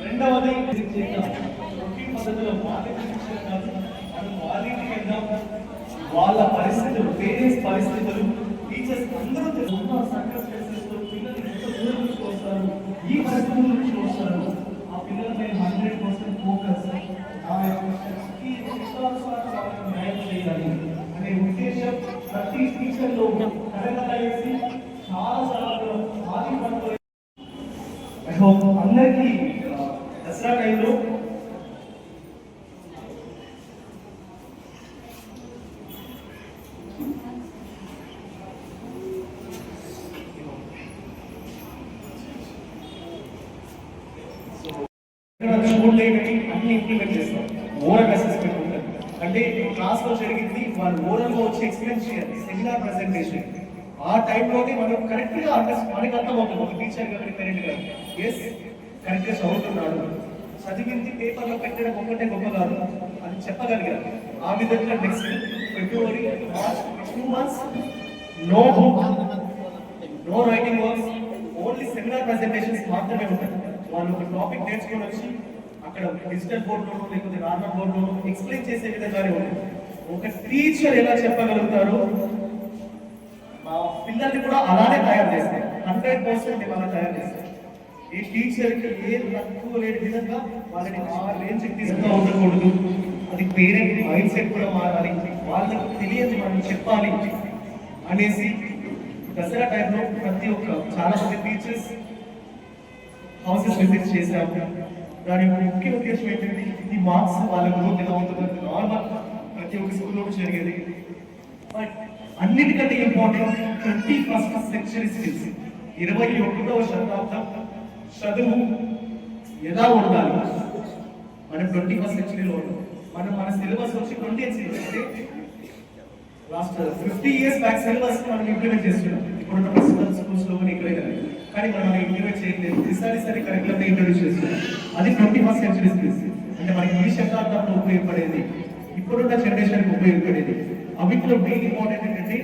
రెండవది పద్ధతిలో వాళ్ళ పరిస్థితులు, పేరెంట్స్ పరిస్థితులు, టీచర్స్ అందరూ వస్తారు. ఈ పరిస్థితుల నుంచి వస్తారు. ఆ పిల్లలపై 100% ఫోకస్, న్యాయం చేయాలి అనే ఉద్దేశం ప్రతి టీచర్లో కలగలేసి చాలా అందరికీ దసరా టైంలో చూడలేని అన్ని ఇంప్లిమెంట్ చేస్తాం. ఓరల్ అసెస్మెంట్ ఉంటుంది, అంటే క్లాస్ లో జరిగింది వాళ్ళు ఓరల్ గా వచ్చి ఎక్స్ప్లెయిన్ చేయాలి, సెమినార్ ప్రెజెంటేషన్. ఆ టైంలోనే మనం కరెక్ట్ గా మనకి అర్థమవుతుంది. ఒక టీచర్ గారి పేరెంట్ గారు ఎస్ కరెక్ట్ గా చదువుతున్నాడు, చదివింది పేపర్లో పెట్టడం ఒక్కటే గొప్ప కాదు అని చెప్పగలిగారు. ఆ విధంగా next February, March 2 months no book, no writing works, only seminar presentations మాత్రమే ఉంటాయి. వాళ్ళు ఒక టాపిక్ నేర్చుకొని వచ్చి అక్కడ డిజిటల్ బోర్డులోనో లేకపోతే నార్మల్ బోర్డులోనో ఎక్స్ప్లెయిన్ చేసే విధంగానే ఉంటుంది. ఒక టీచర్ ఎలా చెప్పగలుగుతారో మా పిల్లల్ని కూడా అలానే తయారు చేస్తారు. 100% అలా తయారు చేస్తారు. ఈ టీచర్కి ఏ తక్కువ లేని విధంగా వాళ్ళని ఆ రేంజ్కి తీసుకుని ఉండకూడదు. అది పేరెంట్ మైండ్ సెట్ కూడా మారాలి, వాళ్ళకి తెలియదు మనం చెప్పాలి అనేసి దసరా టైంలో ప్రతి ఒక్క చాలా మంది టీచర్స్ హౌసెస్ విజిట్ చేశాము. దాని ముఖ్య ఉద్దేశం ఏంటంటే ఈ మార్క్స్ వాళ్ళ గ్రోత్ ఎలా ఉంటుందంటే నార్మల్ ప్రతి ఒక్క స్కూల్లో జరిగేది. బట్ అన్నిటికంటే ఇంపార్టెంట్ 21st century స్కిల్స్, 21వ శతాబ్దం చదువు ఎలా ఉండాలి. మనం 21st century మనం మన సిలబస్ వచ్చి 20th century, last 50 years back syllabus మనం ఇంప్లిమెంట్ చేస్తున్నాం. ఇప్పుడున్న ప్రిన్సిపల్ స్కూల్స్ లో ఇక్కడే కానీ మనం ఇంప్లిమెంట్ చేయలేదు. ఈసారి కరెక్ట్గా ఇంట్రొడ్యూస్ చేస్తున్నాం. అది 21st century స్కిల్స్, అంటే మనకి ఈ శతాబ్దంలో ఉపయోగపడేది, ఇప్పుడున్న జనరేషన్కి ఉపయోగపడేది. అవిట్లో మెయిన్ ఇంపార్టెంట్ ఏంటంటే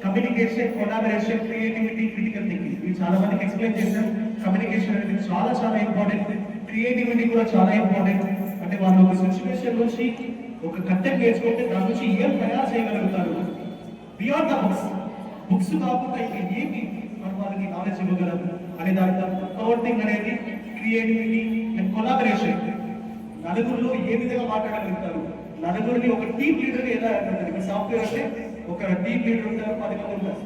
communication, collaboration, creativity, critical thinking. ఇవి చాలా మందికి ఎక్స్ప్లెయిన్ చేశాం. కమ్యూనికేషన్ అనేది చాలా ఇంపార్టెంట్, క్రియేటివిటీ కూడా చాలా ఇంపార్టెంట్. అంటే వాళ్ళు ఒక సిచ్యువేషన్ నుంచి ఒక కంటెంట్ నేర్చుకుంటే దాని నుంచి ఏం తయారు చేయగలుగుతారు బియాండ్ ద బుక్స్ కాకుండా ఇంకా ఏమి మనం వాళ్ళకి నాలెడ్జ్ ఇవ్వగలము అనే దాని థర్డ్ థింగ్ అనేది క్రియేటివిటీ అండ్ కొలాబరేషన్. నలుగురిలో ఏ విధంగా మాట్లాడగలుగుతారు, నలుగురిని ఒక టీమ్ లీడర్ ఎలా అంటారు. ఇక్కడ సాఫ్ట్వేర్ అంటే ఒక టీమ్ లీడర్ ఉంటారు, 10 మంది ఉంటారు.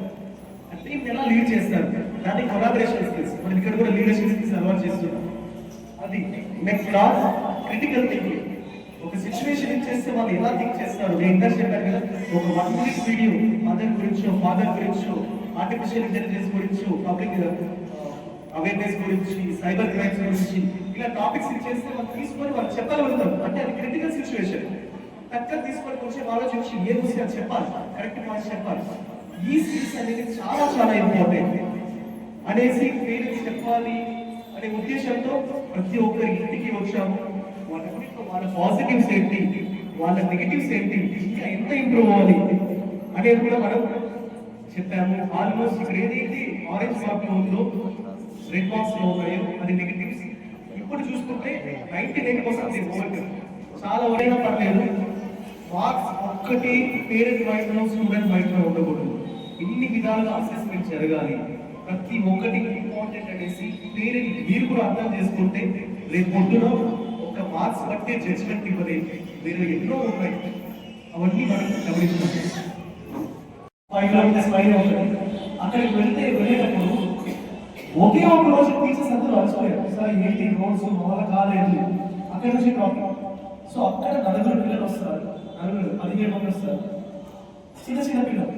ఆ టీమ్ ఎలా లీడ్ చేస్తారు, దాన్ని కొలాబరేషన్ స్కిల్స్. మనం ఇక్కడ కూడా లీడర్షిప్ స్కిల్స్ అలవాటు చేస్తున్నాం. అది నెక్స్ట్ క్లాస్ క్రిటికల్ థింకింగ్. ఒక సిచ్యువేషన్ ఇచ్చేస్తే వాళ్ళు ఎలా థింక్ చేస్తారు. నేను ఇంటర్ చెప్పాను కదా, ఒక 1 minute వీడియో మదర్ గురించో, ఫాదర్ గురించో, ఆర్టిఫిషియల్ ఇంటెలిజెన్స్ గురించో, పబ్లిక్ అవేర్నెస్ గురించి, సైబర్ క్రైమ్స్ గురించి, ఇలా టాపిక్స్ ఇచ్చేస్తే వాళ్ళు తీసుకొని వాళ్ళు చెప్పగలుగుతారు. అంటే అది క్రిటికల్ సిచ్యువేషన్ టక్కర్ తీసుకొని కొంచెం ఆలోచించి ఏ విషయాలు చెప్పాలి, కరెక్ట్ పాయింట్స్ చెప్పాలి. ఈ స్కిల్స్ అనేది చాలా ఇంపార్టెంట్ అనేసి పేరెంట్స్ చెప్పాలి అనే ఉద్దేశంతో ప్రతి ఒక్కరి ఇంటికి వచ్చాము. వాళ్ళ పాజిటివ్స్ ఏంటి, వాళ్ళ నెగిటివ్స్ ఏంటి, ఇంకా ఎంత ఇంప్రూవ్ అవ్వాలి అనేది కూడా మనం చెప్పాము. ఆల్మోస్ట్ ఇక్కడ ఏదైతే ఆరెంజ్ మార్క్ లో ఉందో, రెడ్ బాక్స్ లో ఉన్నాయో అది నెగిటివ్స్. ఇప్పుడు చూసుకుంటే 99% చాలా ఎవరైనా పర్లేదు. మార్క్స్ ఒక్కటి పేరెంట్ మైండ్ లో, స్టూడెంట్ మైండ్ లో ఉండకూడదు. ఇన్ని విధాలుగా అసెస్మెంట్ జరగాలి. ప్రతి ఒక్కటి ఇంపార్టెంట్ అనేసి పేరెంట్ మీరు కూడా అర్థం చేసుకుంటే రేపు పొద్దున ఒక మార్క్స్ బట్టే జడ్జ్మెంట్ ఇవ్వలేదు. మీరు ఎన్నో ఉన్నాయి, అవన్నీ మనం గమనించాలి. అక్కడికి వెళ్ళేటప్పుడు ఒకే ఒక రోజు టీచర్స్ అందరూ అలసిపోయారు. సార్ ఏంటి నోట్స్ వాళ్ళ కాలేదు, అక్కడి నుంచి టాపిక్. సో అక్కడ 4 పిల్లలు వస్తారు, 15 మంది వస్తారు, చిన్న పిల్లలు.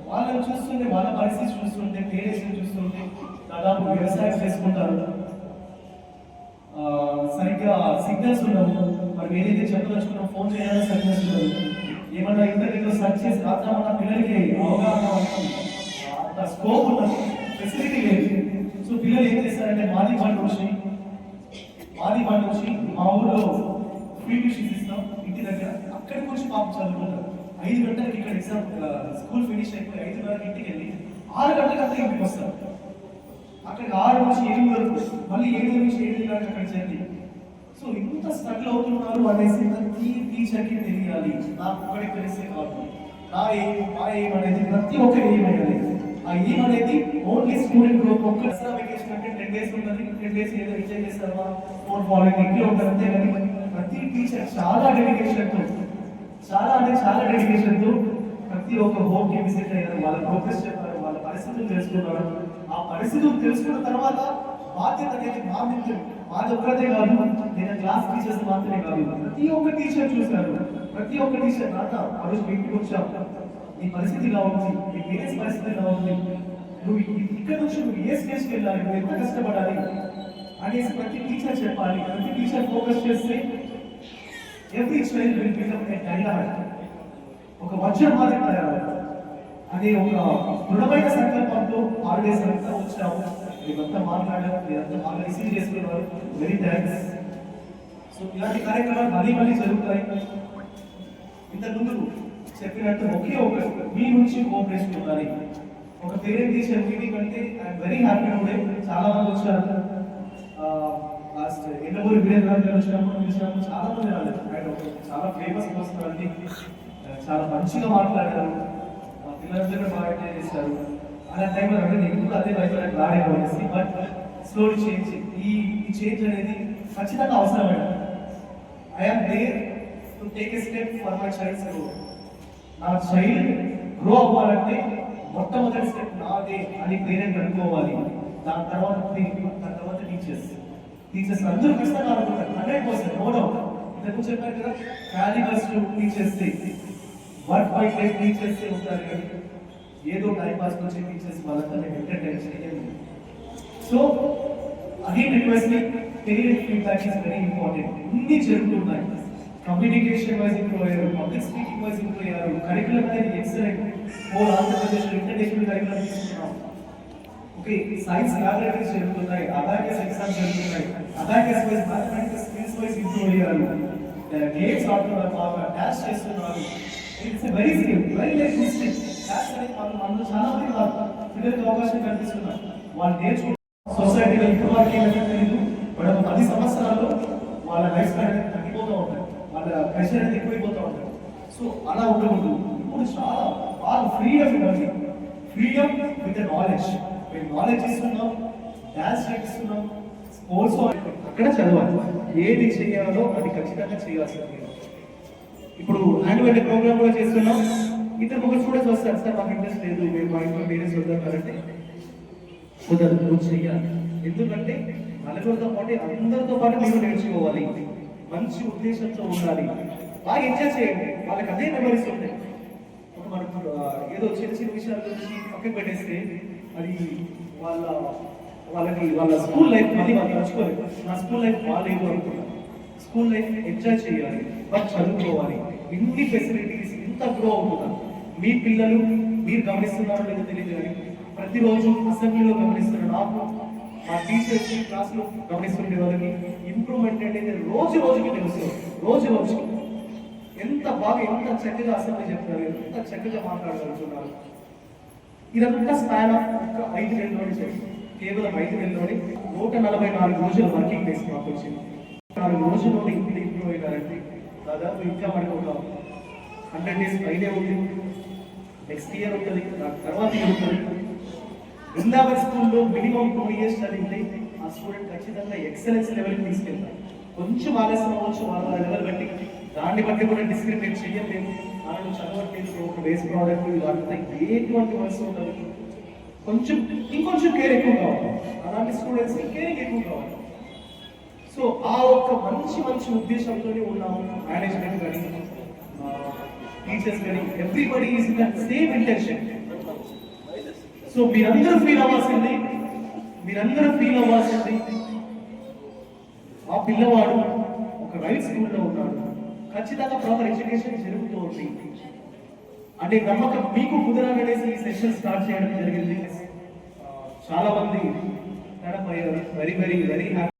వాళ్ళని చూస్తుంటే, వాళ్ళ పరిస్థితి చూస్తుంటే, పేరెంట్స్ చూస్తుంటే దాదాపు వ్యవసాయం చేసుకుంటారు, సరిగ్గా సిగ్నల్స్ ఉండవు. మరి ఏదైతే చెప్పదలుచుకున్నాం ఫోన్ చేయాలని సిగ్నల్స్ ఉండవు. ఏమన్నా ఇంటర్నెట్లో సెర్చ్ చేసి రాద్దామన్నా పిల్లలకి అవగాహన అంత స్కోప్ ఉన్నది, ఫెసిలిటీ లేదు. సో పిల్లలు ఏం చేస్తారంటే మాది బండి వచ్చి మా ఊళ్ళో ఫ్రీ ట్యూషన్స్ ఇస్తాం ఇంటి దగ్గర, అక్కడికి వచ్చి పాపం చదువుకుంటారు. 5 గంటలకి ఇక్కడ ఎగ్జామ్ స్కూల్ ఫినిష్ అయిపోయి 5:30 ఇంటికి వెళ్ళి 6 గంటలకు అంతా ఇంటికి వస్తారు. అక్కడికి 6 నుంచి 7 వరకు, మళ్ళీ 7 నుంచి 7 చేయడానికి అక్కడ జర్నీ. సో ఇంత స్ట్రగుల్ అవుతున్నారు అనేసి ప్రతి టీచర్కి తెలియాలి. నాకు ఒక్కడికి తెలిస్తే కాదు, మా ఎయిమ్ అనేది ప్రతి ఒక్క ఎయిమ్ అనేది. ఆ ఎయిమ్ అనేది ఓన్లీ స్టూడెంట్ గ్రోత్. ఒక్క దసరా వెకేషన్ అంటే 10 days ఉంటుంది, 10 days ఏదో ఎంజాయ్ చేస్తారా, ఫోన్ ఫాలోయింగ్ ఇంట్లో ఉంటారు అంతే. కానీ ప్రతి టీచర్ చాలా డెడికేషన్తో, చాలా డెడికేషన్తో ప్రతి ఒక్క హోమ్కి విజిట్ అయ్యారు, వాళ్ళ ప్రోగ్రెస్ చెప్పారు, వాళ్ళ పరిస్థితులు తెలుసుకున్నారు. ఆ పరిస్థితులు తెలుసుకున్న తర్వాత బాధ్యత అనేది మాది ఒక్కటే కాదు, నేను క్లాస్ టీచర్స్ మాత్రమే కాదు, ప్రతి ఒక్క టీచర్ చూశారు. ప్రతి ఒక్క టీచర్ నాన్న ఆ రోజు ఇంటికి వచ్చావు, నీ పరిస్థితి ఇలా ఉంది, నీ పేరెంట్స్ పరిస్థితి ఇలా ఉంది, నువ్వు ఇక్కడ నుంచి నువ్వు ఏ స్టేజ్కి వెళ్ళాలి, నువ్వు ఎంత కష్టపడాలి అనేసి ప్రతి టీచర్ చెప్పాలి. ప్రతి టీచర్ ఫోకస్ చేస్తే every child will become a dialogue, ఒక వజ్రం మాదిరి తయారవుతుంది. అదే ఒక దృఢమైన సంకల్పంతో హాలిడేస్ అంతా వచ్చాము, మీరంతా మాట్లాడారు, మీరంతా బాగా రిసీవ్ చేసుకున్నారు. Very thanks. సో ఇలాంటి కార్యక్రమాలు మళ్ళీ జరుగుతాయి. ఇంతకుముందు చెప్పినట్టు ఒకే ఒకటి మీ నుంచి కోఆపరేషన్ ఉండాలి. ఒక పేరెంట్ టీచర్ మీటింగ్ అంటే ఐఎమ్ వెరీ హ్యాపీ టుడే. చాలా మంది వచ్చారు. లాస్ట్ ఎండమూరి వీరేంద్ర గారు వచ్చినప్పుడు చాలా మంది రాలేదు. ఆయన చాలా ఫేమస్ పర్సన్ అండి, చాలా మంచిగా మాట్లాడారు, పిల్లలందరూ బాగా ఎంజాయ్ చేశారు. అలా టైంలో అంటే నేను కూడా అదే వైపు రాడేమో అనేసి, బట్ స్లోలీ చేంజ్, ఈ చేంజ్ అనేది ఖచ్చితంగా అవసరమైన. I'm there to take a step for my child's growth. నా చైల్డ్ గ్రో అవ్వాలంటే మొట్టమొదటి స్టెప్ నాదే అని పేరెంట్ అనుకోవాలి. దాని తర్వాత టీచర్స్ అందరూ ఖచ్చితంగా అనుకుంటారు, 100%, నో డౌట్. ఇంతకు చెప్పారు కదా, callipers teachers, work by type teachers ఉంటారు కానీ ఏదో టైం పాస్ వచ్చే టీచర్స్ వాళ్ళంతా నేను ఎంటర్టైన్ చేయలేదు. So again requesting, parent feedback is very important. అన్ని జరుగుతున్నాయి, కమ్యూనికేషన్ వైజ్ ఇంప్రూవ్ అయ్యారు, పబ్లిక్ స్పీకింగ్ వైజ్ ఇంప్రూవ్ అయ్యారు, కరికులం అనేది excellent. Whole Andhra Pradesh international curriculum తీసుకున్నాం. ఓకే, సైన్స్ ల్యాబొరేటరీస్ జరుగుతున్నాయి, అబాకస్ ఎగ్జామ్స్ జరుగుతున్నాయి, abacus wise mathematical skills wise improve అయ్యారు, games ఆడుతున్నారు, బాగా డాన్స్ చేస్తున్నారు. It's very skill, very like mistake. Dance అనేది మనలో చాలా మంది పిల్లలకి అవకాశం కల్పిస్తున్నారు, వాళ్ళు నేర్చుకుంటారు. సొసైటీలో ఇంతవరకు ఏమైనా తెలియదు, మనం 10 సంవత్సరాల్లో వాళ్ళ లైఫ్ స్టైల్ అనేది తగ్గిపోతూ ఉంటారు, వాళ్ళ ప్రెషర్ అనేది ఎక్కువైపోతూ ఉంటారు. సో అలా ఉండకూడదు. ఇప్పుడు చాలా బాగా ఫ్రీడమ్ ఇవ్వాలి, ఫ్రీడమ్ విత్ నాలెడ్జ్. మేము నాలెడ్జ్ ఇస్తున్నాం, డాన్స్ చేస్తున్నాం, స్పోర్ట్స్ అక్కడ చదవాలి, ఏది చేయాలో అది ఖచ్చితంగా చేయాల్సింది. ఇప్పుడు యాన్యువల్ డే ప్రోగ్రామ్ కూడా చేస్తున్నాం. ఇద్దరు ముగ్గురు స్టూడెంట్స్ వస్తారు, సార్ మాకు ఇంట్రెస్ట్ లేదు, మేము మా ఇంట్లో పేరెంట్స్ వద్దారంటే కుదరదు, నువ్వు చెయ్యాలి. ఎందుకంటే నలుగురితో పాటు అందరితో పాటు మీరు నేర్చుకోవాలి, మంచి ఉద్దేశంతో ఉండాలి, బాగా ఎంజాయ్ చేయండి. వాళ్ళకి అదే మెమరీస్ ఉంటాయి. మనకు ఏదో చిన్న విషయాల గురించి పక్కన పెట్టేస్తే అది వాళ్ళ స్కూల్ లైఫ్ మళ్ళీ వాళ్ళు తలుచుకోలేదు. నా స్కూల్ లైఫ్ బాగాలేదు అనుకున్నాను. స్కూల్ లైఫ్ ఎంజాయ్ చేయాలి, బట్ చదువుకోవాలి. ఇన్ని ఫెసిలిటీస్ ఇంత గ్రో అవుతున్నారు. మీ పిల్లలు మీరు గమనిస్తున్నారో లేదో తెలియదు కానీ ప్రతిరోజు అసెంబ్లీలో గమనిస్తున్న నాకు, మా టీచర్స్ క్లాస్లో గమనిస్తుండే వాళ్ళకి ఇంప్రూవ్మెంట్ అనేది రోజుకి తెలుస్తుంది. రోజుకి ఎంత బాగా, ఎంత చక్కగా అసెంబ్లీ చెప్తున్నారు, ఎంత చక్కగా మాట్లాడగలుగుతున్నారు. ఇదంతా స్పాన్ ఆఫ్ ఒక 5 నెలల్లోనే చేస్తుంది. కేవలం 5 నెలల్లోనే 144 రోజులు వర్కింగ్ డేస్ మాకు వచ్చింది. 4 రోజుల్లోనే ఇంత ఇంప్రూవ్ అయినారంటే దాదాపు ఇంకా మనకు ఒక 100 days పైనే ఉంది. నెక్స్ట్ ఇయర్ ఉంటుంది, దాని తర్వాత ఉంటుంది. బృందావన్ స్కూల్లో మినిమం 2 years చదివితే ఆ స్టూడెంట్ ఖచ్చితంగా ఎక్సలెన్స్ లెవెల్కి తీసుకెళ్తారు. కొంచెం ఆలస్యం అవ్వచ్చు, వాళ్ళ లెవెల్ బట్టి, దాన్ని బట్టి కూడా డిస్క్రిమినేట్ చేయలేము. మనం చదవట్లేదు, ఒక వేస్ట్ ప్రోడక్ట్ ఇలాంటి ఎటువంటి వర్క్స్ ఉండదు. ఇంకొంచెం కేర్ ఎక్కువ కావాలి, అలాంటి స్టూడెంట్స్ కేరింగ్ ఎక్కువ కావాలి. సో ఆ ఒక్క మంచి ఉద్దేశంతోనే ఉన్నాము. మేనేజ్మెంట్ కానీ టీచర్స్ కానీ everybody is in the same intention. So మీరందరూ ఫీల్ అవ్వాల్సింది ఆ పిల్లవాడు ఒక రైట్ స్కూల్లో ఉన్నాడు, ఖచ్చితంగా ప్రాపర్ ఎడ్యుకేషన్ జరుగుతూ ఉంది అంటే నమ్మకం మీకు కుదరాలనేసి ఈ సెషన్ స్టార్ట్ చేయడం జరిగింది. చాలా మంది వెరీ హ్యాపీ.